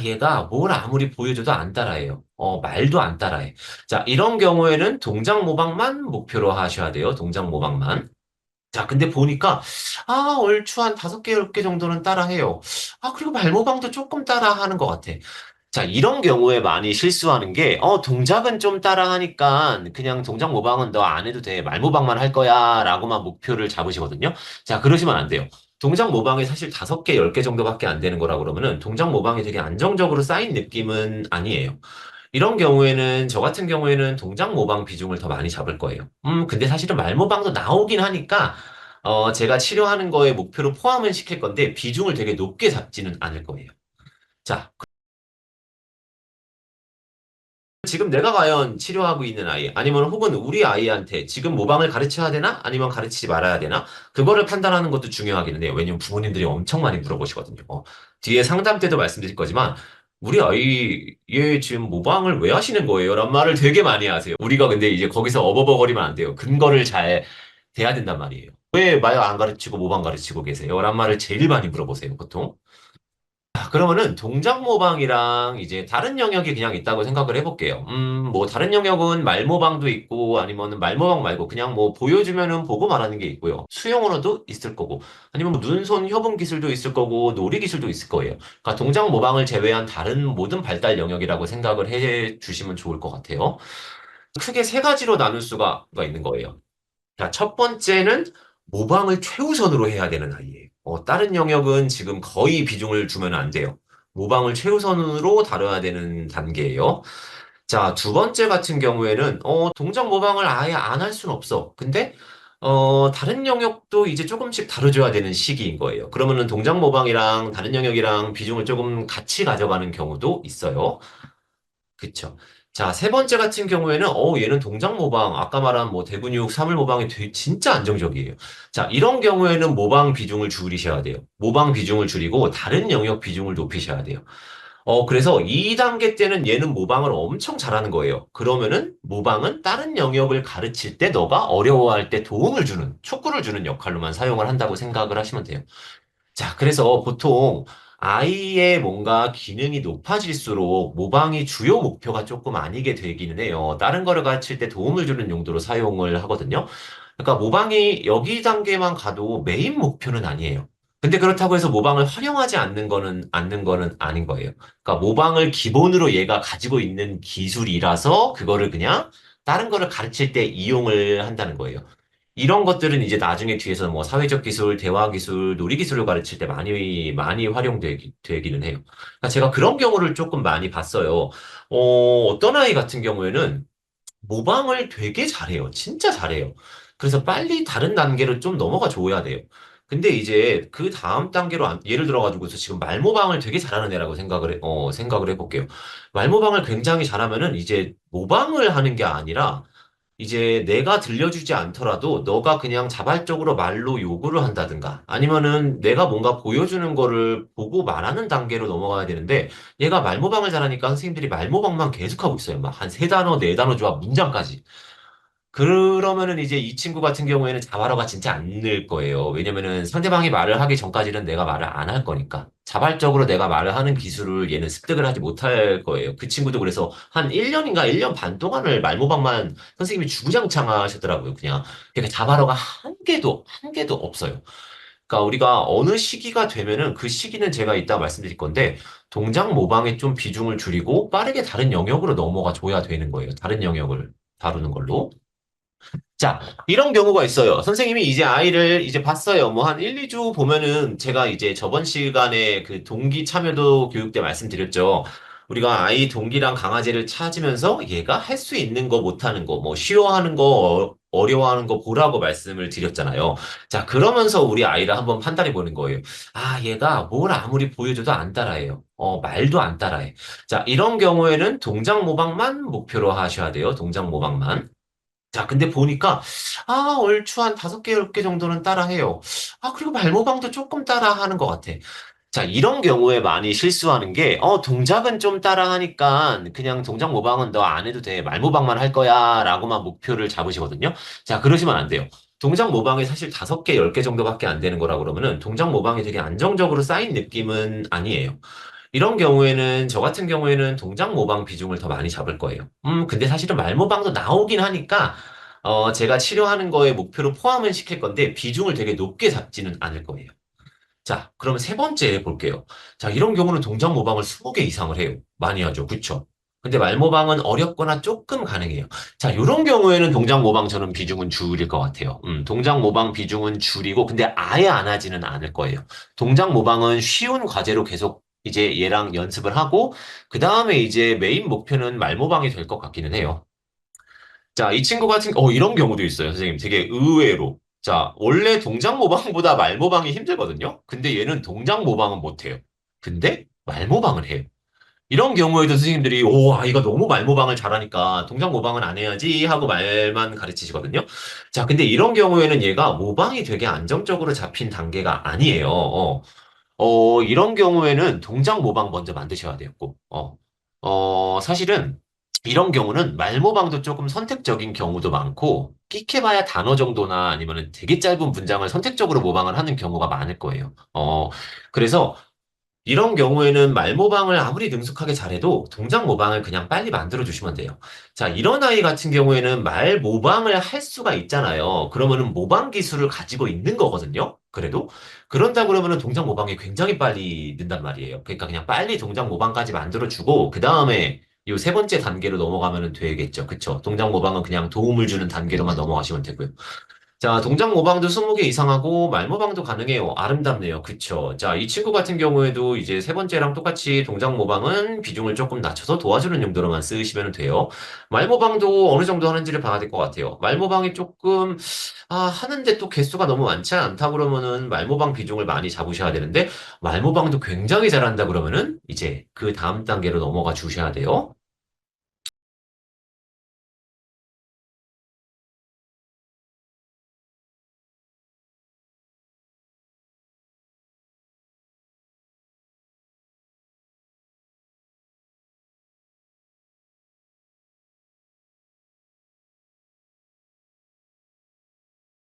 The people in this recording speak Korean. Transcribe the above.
얘가 뭘 아무리 보여줘도 안 따라해요. 말도 안 따라해. 자, 이런 경우에는 동작 모방만 목표로 하셔야 돼요. 동작 모방만. 자, 근데 보니까, 얼추 한 5개, 10개 정도는 따라해요. 그리고 말모방도 조금 따라하는 것 같아. 자, 이런 경우에 많이 실수하는 게, 동작은 좀 따라하니까 그냥 동작 모방은 너 안 해도 돼. 말 모방만 할 거야. 라고만 목표를 잡으시거든요. 자, 그러시면 안 돼요. 동작 모방이 사실 5개, 10개 정도밖에 안 되는 거라 그러면은 동작 모방이 되게 안정적으로 쌓인 느낌은 아니에요. 이런 경우에는, 저 같은 경우에는 동작 모방 비중을 더 많이 잡을 거예요. 근데 사실은 말 모방도 나오긴 하니까, 제가 치료하는 거에 목표로 포함은 시킬 건데, 비중을 되게 높게 잡지는 않을 거예요. 자, 지금 내가 과연 치료하고 있는 아이, 아니면 혹은 우리 아이한테 지금 모방을 가르쳐야 되나? 아니면 가르치지 말아야 되나? 그거를 판단하는 것도 중요하기는 해요. 왜냐면 부모님들이 엄청 많이 물어보시거든요. 뒤에 상담 때도 말씀드릴 거지만, 우리 아이, 얘 지금 모방을 왜 하시는 거예요? 라는 말을 되게 많이 하세요. 우리가 근데 이제 거기서 어버버거리면 안 돼요. 근거를 잘 대야 된단 말이에요. 왜 말 안 가르치고 모방 가르치고 계세요? 라는 말을 제일 많이 물어보세요, 보통. 그러면은 동작 모방이랑 이제 다른 영역이 그냥 있다고 생각을 해볼게요. 뭐 다른 영역은 말 모방도 있고 아니면은 말 모방 말고 그냥 뭐 보여주면은 보고 말하는 게 있고요. 수영으로도 있을 거고 아니면 뭐 눈, 손, 협응 기술도 있을 거고 놀이 기술도 있을 거예요. 그러니까 동작 모방을 제외한 다른 모든 발달 영역이라고 생각을 해 주시면 좋을 것 같아요. 크게 세 가지로 나눌 수가 있는 거예요. 자, 첫 번째는 모방을 최우선으로 해야 되는 아이예요. 다른 영역은 지금 거의 비중을 주면 안 돼요. 모방을 최우선으로 다뤄야 되는 단계예요. 자, 두 번째 같은 경우에는, 동작 모방을 아예 안 할 수는 없어. 근데, 다른 영역도 이제 조금씩 다뤄줘야 되는 시기인 거예요. 그러면은 동작 모방이랑 다른 영역이랑 비중을 조금 같이 가져가는 경우도 있어요. 그쵸. 자, 세 번째 같은 경우에는, 얘는 동작 모방, 아까 말한 뭐 대근육, 사물 모방이 진짜 안정적이에요. 자, 이런 경우에는 모방 비중을 줄이셔야 돼요. 모방 비중을 줄이고 다른 영역 비중을 높이셔야 돼요. 그래서 2단계 때는 얘는 모방을 엄청 잘하는 거예요. 그러면은 모방은 다른 영역을 가르칠 때 너가 어려워할 때 도움을 주는, 촉구를 주는 역할로만 사용을 한다고 생각을 하시면 돼요. 자, 그래서 보통 아이의 뭔가 기능이 높아질수록 모방이 주요 목표가 조금 아니게 되기는 해요. 다른 거를 가르칠 때 도움을 주는 용도로 사용을 하거든요. 그러니까 모방이 여기 단계만 가도 메인 목표는 아니에요. 근데 그렇다고 해서 모방을 활용하지 않는 거는 아닌 거예요. 그러니까 모방을 기본으로 얘가 가지고 있는 기술이라서 그거를 그냥 다른 거를 가르칠 때 이용을 한다는 거예요. 이런 것들은 이제 나중에 뒤에서 뭐 사회적 기술, 대화 기술, 놀이 기술을 가르칠 때 많이 활용되기는 해요. 그러니까 제가 그런 경우를 조금 많이 봤어요. 어떤 아이 같은 경우에는 모방을 되게 잘해요. 진짜 잘해요. 그래서 빨리 다른 단계로 좀 넘어가 줘야 돼요. 근데 이제 그 다음 단계로 예를 들어가지고서 지금 말모방을 되게 잘하는 애라고 생각을 해볼게요. 말모방을 굉장히 잘하면은 이제 모방을 하는 게 아니라 이제 내가 들려주지 않더라도 너가 그냥 자발적으로 말로 요구를 한다든가 아니면은 내가 뭔가 보여주는 거를 보고 말하는 단계로 넘어가야 되는데 얘가 말모방을 잘하니까 선생님들이 말모방만 계속하고 있어요. 막 한 세 단어, 네 단어 조합 문장까지. 그러면은 이제 이 친구 같은 경우에는 자발어가 진짜 안 늘 거예요. 왜냐면은 상대방이 말을 하기 전까지는 내가 말을 안 할 거니까. 자발적으로 내가 말을 하는 기술을 얘는 습득을 하지 못할 거예요. 그 친구도 그래서 한 1년인가 1년 반 동안을 말모방만 선생님이 주구장창 하셨더라고요. 그냥. 그러니까 자발어가 한 개도 없어요. 그러니까 우리가 어느 시기가 되면은 그 시기는 제가 이따 말씀드릴 건데 동작 모방에 좀 비중을 줄이고 빠르게 다른 영역으로 넘어가 줘야 되는 거예요. 다른 영역을 다루는 걸로. 자, 이런 경우가 있어요. 선생님이 이제 아이를 이제 봤어요. 뭐 한 1, 2주 보면은 제가 이제 저번 시간에 그 동기 참여도 교육 때 말씀드렸죠. 우리가 아이 동기랑 강아지를 찾으면서 얘가 할 수 있는 거 못하는 거, 뭐 쉬워하는 거, 어려워하는 거 보라고 말씀을 드렸잖아요. 자, 그러면서 우리 아이를 한번 판단해 보는 거예요. 얘가 뭘 아무리 보여줘도 안 따라해요. 말도 안 따라해. 자, 이런 경우에는 동작 모방만 목표로 하셔야 돼요. 동작 모방만. 자, 근데 보니까, 얼추 한 5개, 10개 정도는 따라해요. 그리고 말모방도 조금 따라하는 것 같아. 자, 이런 경우에 많이 실수하는 게, 동작은 좀 따라하니까 그냥 동작 모방은 너 안 해도 돼. 말모방만 할 거야. 라고만 목표를 잡으시거든요. 자, 그러시면 안 돼요. 동작 모방이 사실 5개, 10개 정도밖에 안 되는 거라 그러면은 동작 모방이 되게 안정적으로 쌓인 느낌은 아니에요. 이런 경우에는, 저 같은 경우에는 동작 모방 비중을 더 많이 잡을 거예요. 근데 사실은 말 모방도 나오긴 하니까, 제가 치료하는 거에 목표로 포함은 시킬 건데, 비중을 되게 높게 잡지는 않을 거예요. 자, 그러면 세 번째 볼게요. 자, 이런 경우는 동작 모방을 20개 이상을 해요. 많이 하죠. 그쵸? 근데 말 모방은 어렵거나 조금 가능해요. 자, 이런 경우에는 동작 모방 저는 비중은 줄일 것 같아요. 동작 모방 비중은 줄이고, 근데 아예 안 하지는 않을 거예요. 동작 모방은 쉬운 과제로 계속 이제 얘랑 연습을 하고, 그 다음에 이제 메인 목표는 말 모방이 될 것 같기는 해요. 자, 이 친구 이런 경우도 있어요, 선생님. 되게 의외로. 자, 원래 동작 모방보다 말 모방이 힘들거든요? 근데 얘는 동작 모방은 못해요. 근데 말 모방을 해요. 이런 경우에도 선생님들이, 오, 아이가 너무 말 모방을 잘하니까 동작 모방은 안 해야지 하고 말만 가르치시거든요? 자, 근데 이런 경우에는 얘가 모방이 되게 안정적으로 잡힌 단계가 아니에요. 이런 경우에는 동작 모방 먼저 만드셔야 돼요, 꼭. 사실은 이런 경우는 말 모방도 조금 선택적인 경우도 많고, 끽해봐야 단어 정도나 아니면 되게 짧은 문장을 선택적으로 모방을 하는 경우가 많을 거예요. 그래서 이런 경우에는 말 모방을 아무리 능숙하게 잘해도 동작 모방을 그냥 빨리 만들어 주시면 돼요. 자, 이런 아이 같은 경우에는 말 모방을 할 수가 있잖아요. 그러면은 모방 기술을 가지고 있는 거거든요. 그래도 그런다 그러면은 동작 모방이 굉장히 빨리 는단 말이에요. 그러니까 그냥 빨리 동작 모방까지 만들어 주고 그 다음에 이 세 번째 단계로 넘어가면 되겠죠. 그쵸? 동작 모방은 그냥 도움을 주는 단계로만 넘어가시면 되고요. 자, 동작 모방도 20개 이상하고 말 모방도 가능해요. 아름답네요. 그쵸? 자, 이 친구 같은 경우에도 이제 세 번째랑 똑같이 동작 모방은 비중을 조금 낮춰서 도와주는 용도로만 쓰시면 돼요. 말 모방도 어느 정도 하는지를 봐야 될 것 같아요. 말 모방이 조금, 하는데 또 개수가 너무 많지 않다 그러면은 말 모방 비중을 많이 잡으셔야 되는데, 말 모방도 굉장히 잘한다 그러면은 이제 그 다음 단계로 넘어가 주셔야 돼요.